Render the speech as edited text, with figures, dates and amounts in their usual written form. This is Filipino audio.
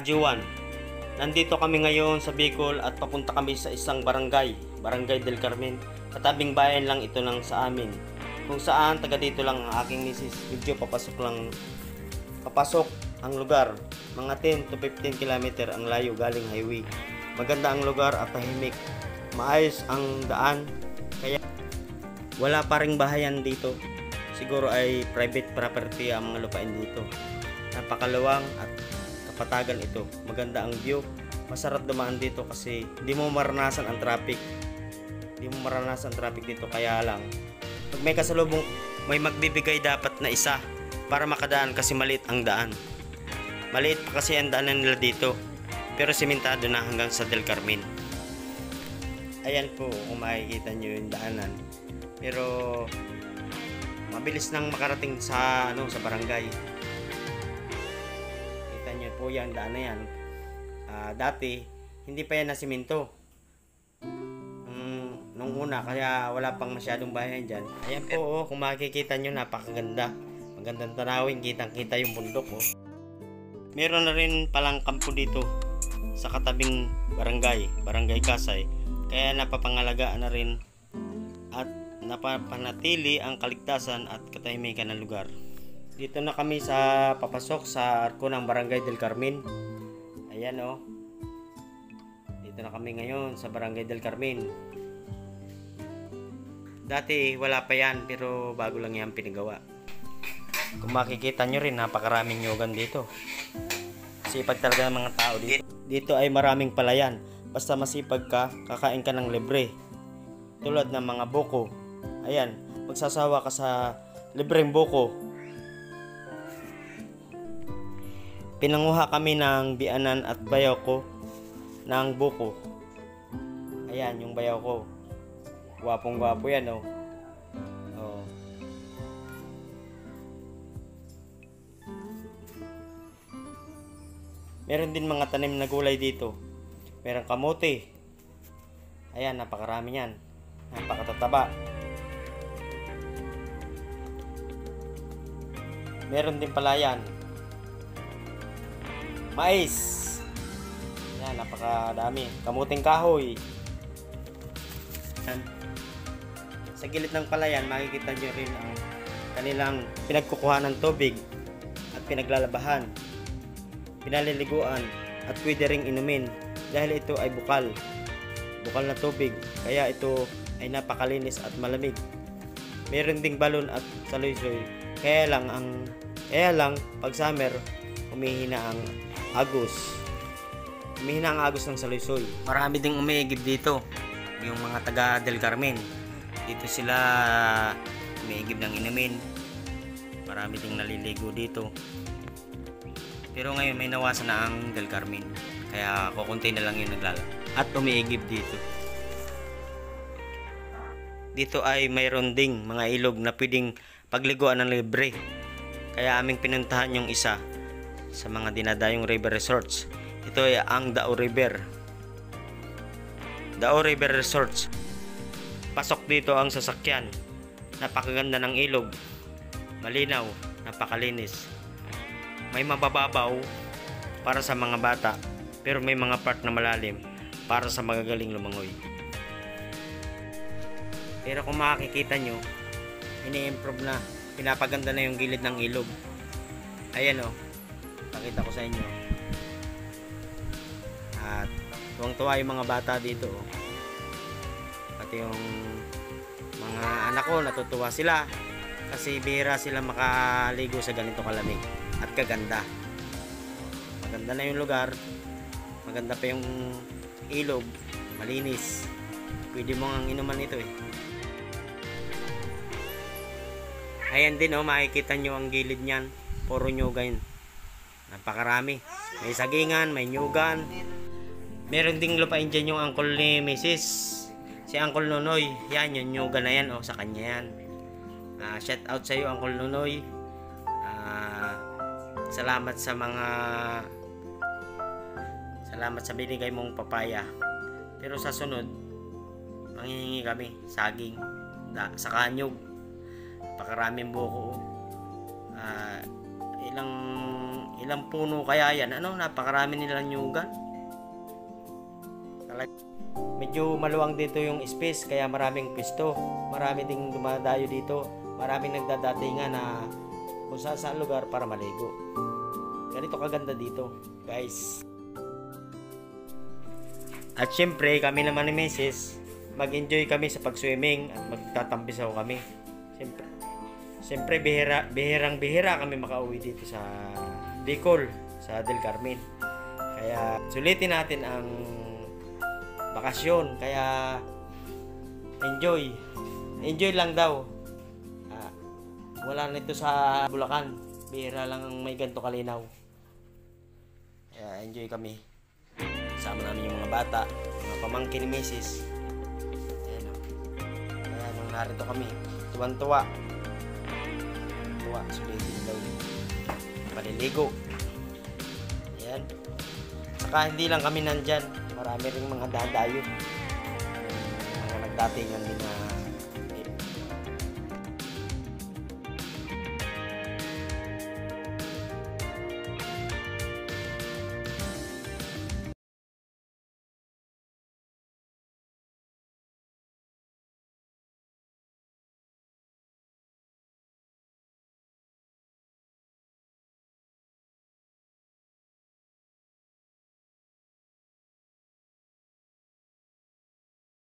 Kajiwan. Nandito kami ngayon sa Bicol at papunta kami sa isang barangay, Barangay del Carmen. Katabing bayan lang ito ng sa amin. Kung saan taga dito lang ang aking misis. Medyo papasok ang lugar. Mga 10 to 15 km ang layo galing highway. Maganda ang lugar at tahimik. Maayos ang daan. Kaya wala pa ring bahayan dito. Siguro ay private property ang mga lupain dito. Napakaluwang at kapatagan ito. Maganda ang view. Masarap dumaan dito kasi hindi mo maranasan ang traffic. Hindi mo maranasan ang traffic dito, kaya lang pag may kasalubong, may magbibigay dapat na isa para makadaan kasi maliit ang daan. Maliit pa kasi ang daanan nila dito. Pero simentado na hanggang sa Del Carmen. Ayan po kung makikita nyo yung daanan. Pero mabilis nang makarating sa sa barangay. Kita nyo po yan, daan na yan. Dati hindi pa yan na simento nung una, kaya wala pang masyadong bahayan dyan. Ayan po kung makikita nyo, napakaganda. Magandang tanawin, kitang kita yung bundok Meron na rin palang kampo dito sa katabing Barangay Kasay. Kaya napapangalagaan na rin at napapanatili ang kaligtasan at katahimikan ng lugar. Dito na kami sa papasok sa arko ng Barangay del Carmen. Ayan Dito na kami ngayon sa Barangay del Carmen. Dati wala pa yan, pero bago lang yan pinagawa. Kung makikita nyo rin, napakaraming nyugan dito. Sipag talaga ng mga tao dito. Dito ay maraming palayan. Basta masipag ka, kakain ka ng libre. Tulad ng mga buko. Ayan, magsasawa ka sa libreng buko. Pinanguha kami ng bianan at bayaw ko ng buko. Ayan, yung bayaw ko. Gwapong gwapo yan Meron din mga tanim na gulay dito. Meron kamote. Ayan, napakarami yan. Napakatataba. Meron din palayan. Mais. Ayan, napakadami. Kamuting kahoy. Ayan. Sa gilid ng palayan, makikita nyo rin ang kanilang pinagkukuha ng tubig at pinaglalabahan, pinaliliguan at pwede ring inumin dahil ito ay bukal na tubig, kaya ito ay napakalinis at malamig. Meron ding balon at saloy-soy, kaya lang pag summer humihina ang agos ng saloy-soy. Marami ding umiigib dito, yung mga taga Del Carmen. Dito sila umiigib ng inumin. Marami ding naliligo dito. Pero ngayon may nawasan na ang Del Carmen, kaya kukunti na lang yung at umiigib dito. Dito ay mayroon ding mga ilog na pwedeng pagliguan ng libre. Kaya aming pinuntahan yung isa sa mga dinadayong river resorts. Ito ay ang Dao River Resorts. Pasok dito ang sasakyan. Napakaganda ng ilog. Malinaw, napakalinis. May mabababaw para sa mga bata, pero may mga part na malalim para sa magagaling lumangoy. Pero kung makikita nyo, ini-improve na, pinapaganda na yung gilid ng ilog. Ayan pakita ko sa inyo. At tuwang-tuwa yung mga bata dito pati yung mga anak ko, natutuwa sila kasi bihira sila makaligo sa ganito kalamig at kaganda. Maganda na yung lugar, maganda pa yung ilog, malinis, pwede mo ang inuman ito Ayan din makikita nyo ang gilid nyan, puro nyugan, napakarami. May sagingan, may nyugan. Meron ding lupain dyan yung uncle ni Mrs. Si Uncle Nonoy. Yan, yung nyugan na yan sa kanya yan. Shout out sa iyo, Uncle Nonoy. Salamat sa binigay mong papaya. Pero sa sunod, manghihingi kami saging sa kanyog. Napakaraming buko. Ilang puno kaya yan? Ano, napakarami nilang nyugan. Medyo maluwang dito yung space, kaya maraming pwesto. Marami ding dumadayo dito. Maraming nagdadatingan na kung saan lugar para maligo. Ganito kaganda dito, guys. At syempre, kami naman ni Mrs. mag-enjoy kami sa pag-swimming at magtatampisaw kami. Siyempre bihirang-bihira kami makauwi dito sa Bicol, sa Del Carmen. Kaya sulitin natin ang bakasyon. Kaya enjoy lang daw. Wala nito sa Bulacan. Bihira lang ang may ganito kalinaw. Kaya enjoy kami. Sama namin yung mga bata, mga pamangkin ni Mrs. Ayan o. Kaya nung narito kami, tuwan-tuwa. Sulitin daw. Maliligo. Ayan. Saka hindi lang kami nandyan. Marami rin mga dadayo. Mga nagdatingan din na